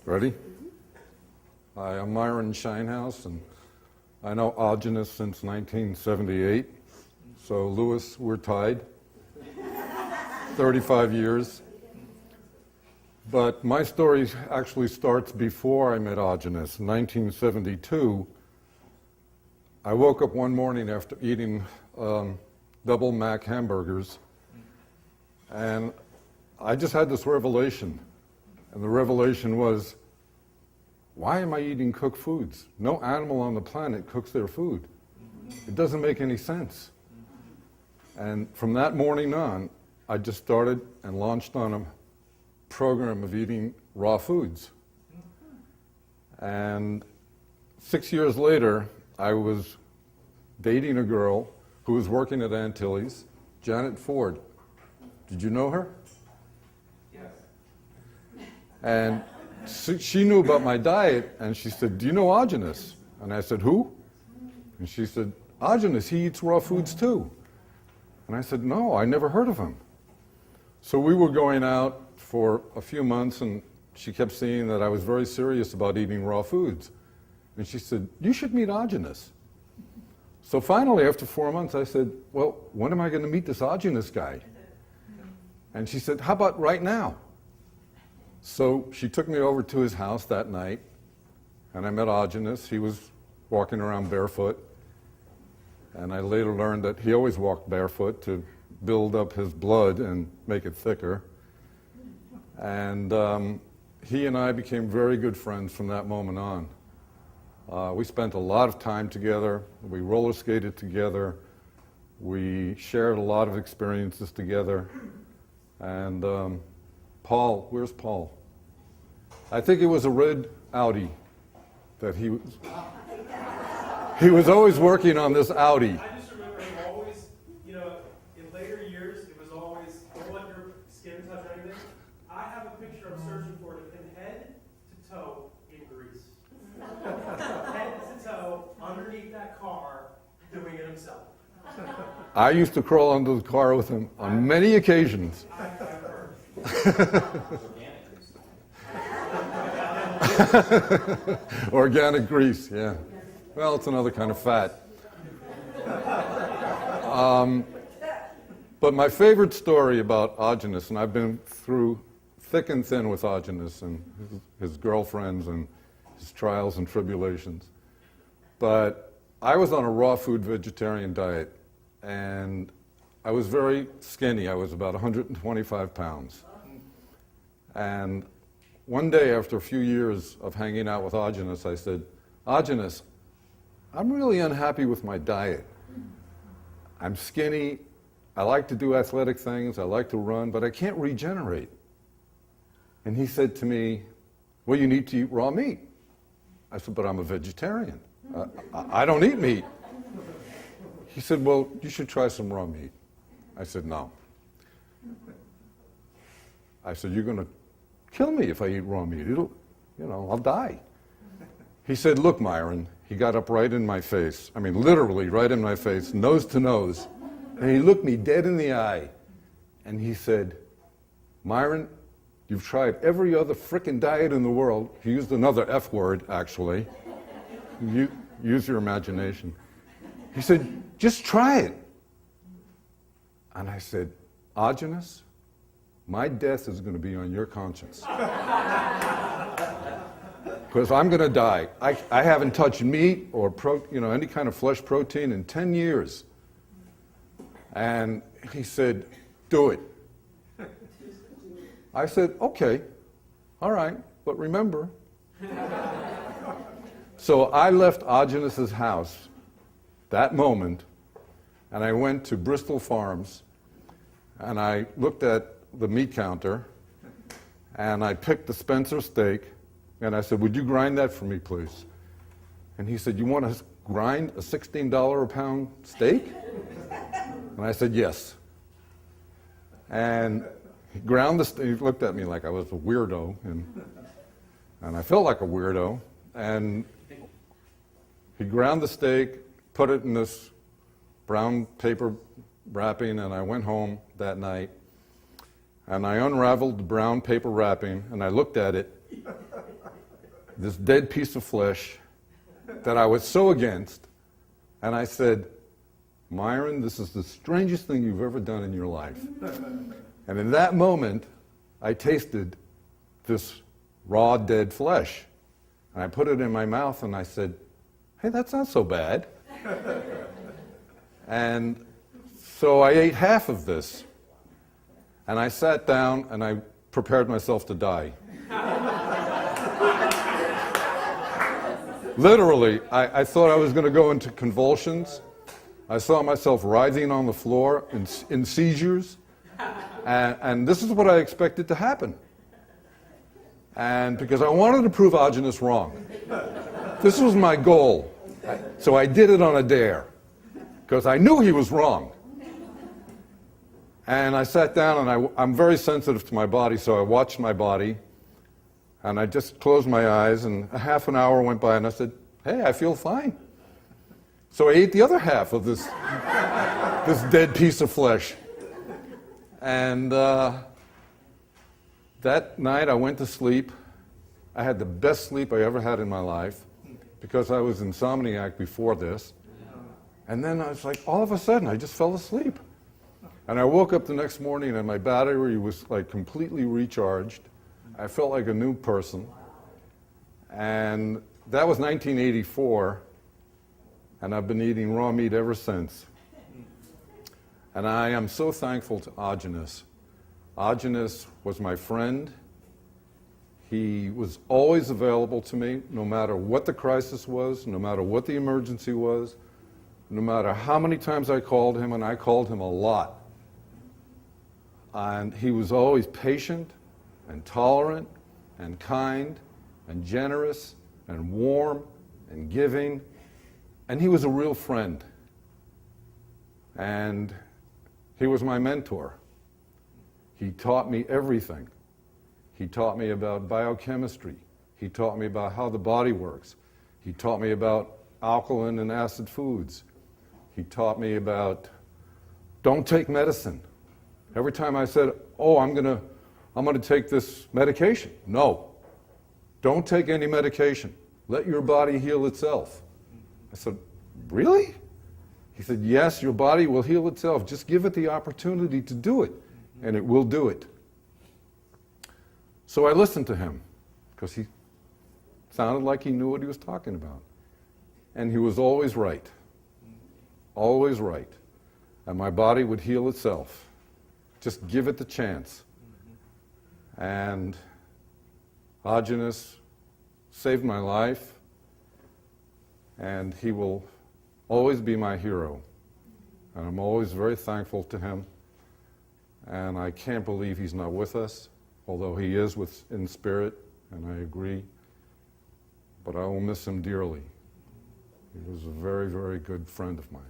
Ready? Hi, I'm Myron Shinehouse, and I know Aajonus since 1978. So, Louis, we're tied. 35 years. But my story actually starts before I met Aajonus. In 1972, I woke up one morning after eating double Mac hamburgers, and I just had this revelation. And the revelation was, why am I eating cooked foods? No animal on the planet cooks their food. It doesn't make any sense. And from that morning on, I just started and launched on a program of eating raw foods. And 6 years later, I was dating a girl who was working at Antilles, Janet Ford. Did you know her? And she knew about my diet, and she said, do you know Aajonus? And I said, who? And she said, Aajonus, he eats raw foods too. And I said, no, I never heard of him. So we were going out for a few months, and she kept seeing that I was very serious about eating raw foods. And she said, you should meet Aajonus. So finally, after 4 months, I said, well, when am I going to meet this Aajonus guy? And she said, how about right now? So she took me over to his house that night, and I met Aajonus. He was walking around barefoot, and I later learned that he always walked barefoot to build up his blood and make it thicker. And he and I became very good friends from that moment on. We spent a lot of time together. We roller skated together. We shared a lot of experiences together. And Paul, where's Paul? I think it was a red Audi that he was always working on this Audi. I just remember him always, in later years, it was always, don't let your skin touch anything. I have a picture I'm searching for of him head to toe in grease. Head to toe, underneath that car, doing it himself. I used to crawl under the car with him on many occasions. I've heard. Organic grease, yeah. Well, it's another kind of fat. But my favorite story about Aajonus, and I've been through thick and thin with Aajonus and his girlfriends and his trials and tribulations. But I was on a raw food vegetarian diet, and I was very skinny. I was about 125 pounds. And one day, after a few years of hanging out with Aajonus, I said, Aajonus, I'm really unhappy with my diet. I'm skinny, I like to do athletic things, I like to run, but I can't regenerate. And he said to me, well, you need to eat raw meat. I said, but I'm a vegetarian. I don't eat meat. He said, well, you should try some raw meat. I said, no. I said, you're going to kill me if I eat raw meat. I'll die. He said, look, Myron. He got up right in my face. I mean, literally right in my face, nose to nose. And he looked me dead in the eye. And he said, Myron, you've tried every other frickin' diet in the world. He used another F word, actually. Use your imagination. He said, just try it. And I said, Aajonus, my death is going to be on your conscience. Because I'm going to die. I haven't touched meat or any kind of flesh protein in 10 years. And he said, do it. I said, okay, all right, but remember. So I left Aajonus's house that moment, and I went to Bristol Farms, and I looked at the meat counter, and I picked the Spencer steak, and I said, would you grind that for me, please? And he said, you want to grind a $16 a pound steak? And I said, yes. And he ground the steak. He looked at me like I was a weirdo, and I felt like a weirdo. And he ground the steak, put it in this brown paper wrapping, and I went home that night. And I unraveled the brown paper wrapping, and I looked at it, this dead piece of flesh that I was so against, and I said, Myron, this is the strangest thing you've ever done in your life. And in that moment, I tasted this raw, dead flesh. And I put it in my mouth and I said, hey, that's not so bad. And so I ate half of this. And I sat down and I prepared myself to die. Literally, I thought I was going to go into convulsions. I saw myself writhing on the floor in seizures. And this is what I expected to happen. And because I wanted to prove Aajonus wrong. This was my goal. So I did it on a dare. Because I knew he was wrong. And I sat down, and I'm very sensitive to my body, so I watched my body. And I just closed my eyes, and a half an hour went by, and I said, hey, I feel fine. So I ate the other half of this dead piece of flesh. And that night I went to sleep. I had the best sleep I ever had in my life because I was insomniac before this. And then I was like, all of a sudden, I just fell asleep. And I woke up the next morning and my battery was like completely recharged. I felt like a new person. And that was 1984. And I've been eating raw meat ever since. And I am so thankful to Aajonus. Aajonus was my friend. He was always available to me, no matter what the crisis was, no matter what the emergency was, no matter how many times I called him, and I called him a lot. And he was always patient and tolerant and kind and generous and warm and giving. And he was a real friend. And he was my mentor. He taught me everything. He taught me about biochemistry. He taught me about how the body works. He taught me about alkaline and acid foods. He taught me about don't take medicine. Every time I said, oh, I'm gonna take this medication. No, don't take any medication. Let your body heal itself. I said, really? He said, yes, your body will heal itself. Just give it the opportunity to do it, and it will do it. So I listened to him, because he sounded like he knew what he was talking about. And he was always right. Always right. And my body would heal itself. Just give it the chance. And Aajonus saved my life, and he will always be my hero. And I'm always very thankful to him. And I can't believe he's not with us, although he is in spirit, and I agree. But I will miss him dearly. He was a very, very good friend of mine.